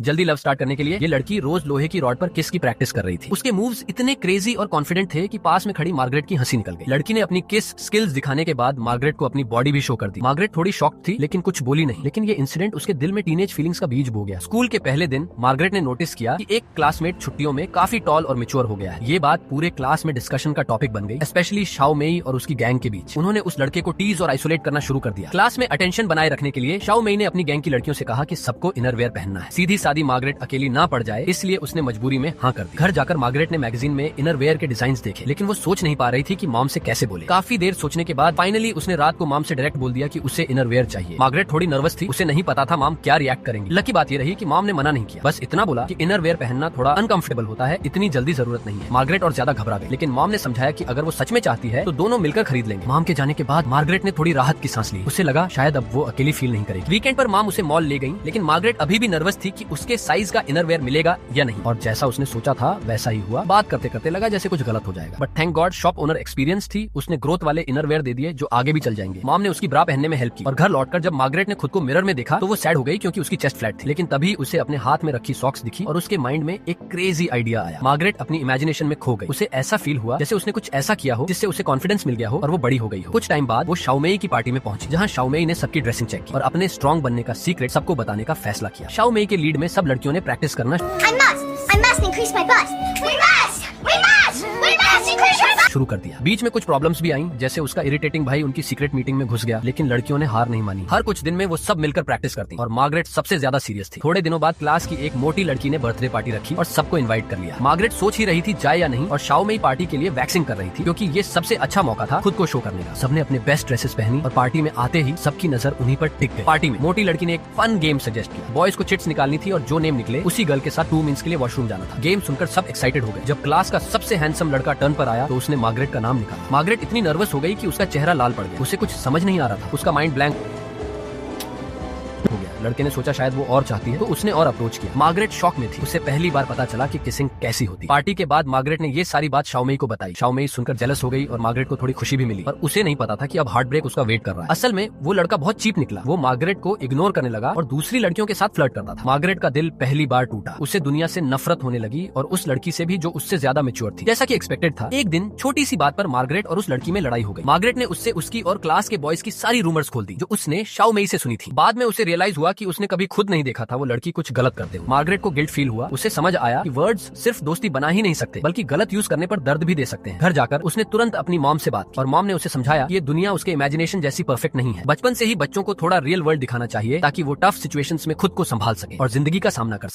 जल्दी love start करने के लिए ये लड़की रोज लोहे की रॉड पर किस की प्रैक्टिस कर रही थी। उसके मूव्स इतने क्रेजी और कॉन्फिडेंट थे कि पास में खड़ी मार्गरेट की हंसी निकल गई। लड़की ने अपनी किस स्किल्स दिखाने के बाद मार्गरेट को अपनी बॉडी भी शो कर दी। मार्गरेट थोड़ी शॉक थी लेकिन कुछ बोली नहीं, लेकिन ये इंसिडेंट उसके दिल में टीनेज फीलिंग्स का बीज बो गया। स्कूल के पहले दिन मार्गरेट ने नोटिस किया कि एक क्लासमेट छुट्टियों में काफी टॉल और मैच्योर हो गया है। ये बात पूरे क्लास में डिस्कशन का टॉपिक बन गई, स्पेशली शाओ मेई और उसकी गैंग के बीच। उन्होंने उस लड़के को टीज और आइसोलेट करना शुरू कर दिया। क्लास में अटेंशन बनाए रखने के लिए शाओ मेई ने अपनी गैंग की लड़कियों से कहा कि सबको इनरवेयर पहनना है। सीधी सादी मार्गरेट अकेली ना पड़ जाए इसलिए उसने मजबूरी में हाँ कर दी। घर जाकर मार्गरेट ने मैगजीन में इनरवेयर के डिजाइन देखे, लेकिन वो सोच नहीं पा रही थी कि मॉम से कैसे बोले। काफी देर सोचने के बाद फाइनली उसने रात को मॉम से डायरेक्ट बोल दिया कि उसे इनरवेयर चाहिए। मार्गरेट थोड़ी नर्वस थी, उसे नहीं पता था मॉम क्या रिएक्ट करेंगी। लकी बात ये रही कि मॉम ने मना नहीं किया, बस इतना बोला कि इनरवेयर पहनना थोड़ा अनकंफर्टेबल होता है, इतनी जल्दी जरूरत नहीं है। मार्गरेट और ज्यादा घबरा गई, लेकिन मॉम ने समझाया कि अगर वो सच में चाहती है तो दोनों मिलकर खरीद लेंगे। मॉम के जाने के बाद मार्गरेट ने थोड़ी राहत की सांस ली। उसे लगा शायद अब वो अकेली फील नहीं करेगी। वीकेंड पर मॉम उसे मॉल ले गई, लेकिन मार्गरेट अभी भी नर्वस थी कि उसके साइज का इनरवेयर मिलेगा या नहीं। और जैसा उसने सोचा था वैसा ही हुआ। बात करते करते लगा जैसे कुछ गलत हो जाएगा, but thank God shop owner experience थी। उसने ग्रोथ वाले इनरवेयर दे दिए जो आगे भी चल जाएंगे। मॉम ने उसकी ब्रा पहनने में हेल्प की और घर लौटकर जब मार्गरेट ने खुद को मिरर में देखा तो वो सैड हो गई क्योंकि उसकी चेस्ट फ्लैट थी। लेकिन तभी उसे अपने हाथ में रखी सॉक्स दिखी और उसके माइंड में एक क्रेजी आइडिया आया। मार्गरेट अपनी इमेजिनेशन में खो गई। उसे ऐसा फील हुआ जैसे उसने कुछ ऐसा किया हो जिससे उसे कॉन्फिडेंस मिल गया हो और वो बड़ी हो गई हो। कुछ टाइम बाद वो शाओ मेई की पार्टी में पहुंची, जहां शाओ मेई ने सबकी ड्रेसिंग चेक की और अपने स्ट्रॉन्ग बनने का सीक्रेट सबको बताने का फैसला किया। शाओ मेई के लीड में सब लड़कियों ने प्रैक्टिस करना शुरू कर दिया। बीच में कुछ प्रॉब्लम्स भी आईं, जैसे उसका इरिटेटिंग भाई उनकी सीक्रेट मीटिंग में घुस गया, लेकिन लड़कियों ने हार नहीं मानी। हर कुछ दिन में वो सब मिलकर प्रैक्टिस करती और मार्गरेट सबसे ज्यादा सीरियस थी। थोड़े दिनों बाद क्लास की एक मोटी लड़की ने बर्थडे पार्टी रखी और सबको इनवाइट कर लिया। मार्गरेट सोच ही रही थी जाए या नहीं, और शाओ मेई पार्टी के लिए वैक्सिंग कर रही थी क्योंकि ये सबसे अच्छा मौका था खुद को शो करने का। सबने अपने बेस्ट ड्रेसेस पहनी और पार्टी में आते ही सबकी नजर उन्हीं पर टिक गई। पार्टी में मोटी लड़की ने एक फन गेम सजेस्ट किया। बॉयज को चिट्स निकालनी थी और जो नेम निकले उसी गर्ल के साथ 2 मिनट्स के लिए वॉशरूम जाना था। गेम सुनकर सब एक्साइटेड हो गए। जब क्लास का सबसे हैंडसम लड़का टर्न पर आया तो उसने मार्गरेट का नाम निकाला। मार्गरेट इतनी नर्वस हो गई कि उसका चेहरा लाल पड़ गया। उसे कुछ समझ नहीं आ रहा था, उसका माइंड ब्लैंक हो गया। लड़के ने सोचा शायद वो और चाहती है तो उसने और अप्रोच किया। मार्गरेट शॉक में थी, उसे पहली बार पता चला कि किसिंग कैसी होती। पार्टी के बाद मार्गरेट ने ये सारी बात शाओ मेई को बताई। शाओ मेई सुनकर जेलस हो गई और मार्गरेट को थोड़ी खुशी भी मिली, पर उसे नहीं पता था कि अब हार्ट ब्रेक उसका वेट कर रहा है। असल में वो लड़का बहुत चीप निकला। वो मार्गरेट को इग्नोर करने लगा और दूसरी लड़कियों के साथ फ्लर्ट करता था। मार्गरेट का दिल पहली बार टूटा। उसे दुनिया से नफरत होने लगी और उस लड़की से भी जो उससे ज्यादा मैच्योर थी, जैसा कि एक्सपेक्टेड था। एक दिन छोटी सी बात पर मार्गरेट और उस लड़की में लड़ाई हो गई। मार्गरेट ने उससे उसकी और क्लास के बॉयज की सारी रूमर्स खोल दी जो उसने शाओ मेई से सुनी थी। बाद में उसे रियलाइज हुआ कि उसने कभी खुद नहीं देखा था वो लड़की कुछ गलत करते हुए। मार्गरेट को गिल्ट फील हुआ। उसे समझ आया कि वर्ड्स सिर्फ दोस्ती बना ही नहीं सकते बल्कि गलत यूज करने पर दर्द भी दे सकते हैं। घर जाकर उसने तुरंत अपनी मॉम से बात की और मॉम ने उसे समझाया कि ये दुनिया उसके इमेजिनेशन जैसी परफेक्ट नहीं है। बचपन से ही बच्चों को थोड़ा रियल वर्ल्ड दिखाना चाहिए ताकि वो टफ सिचुएशंस में खुद को संभाल सके और जिंदगी का सामना कर सके।